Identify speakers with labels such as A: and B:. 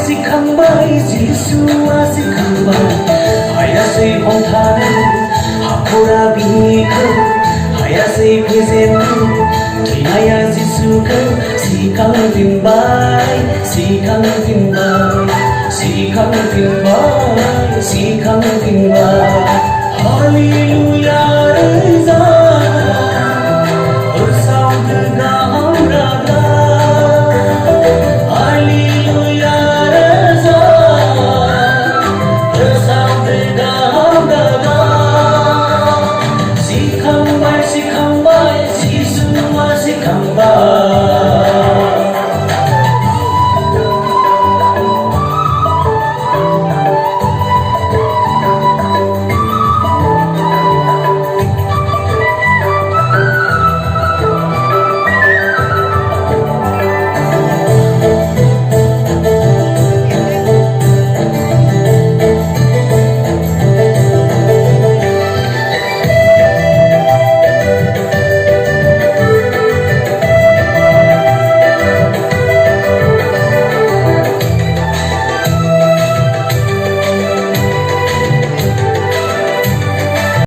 A: si khang bai Giêsu si khang bai haya sei phong than hakora bi ko haya sei present thì haya Giêsu ko si khang tin bai si khang tin bai si khang tin bai si khang tin bai hallelujah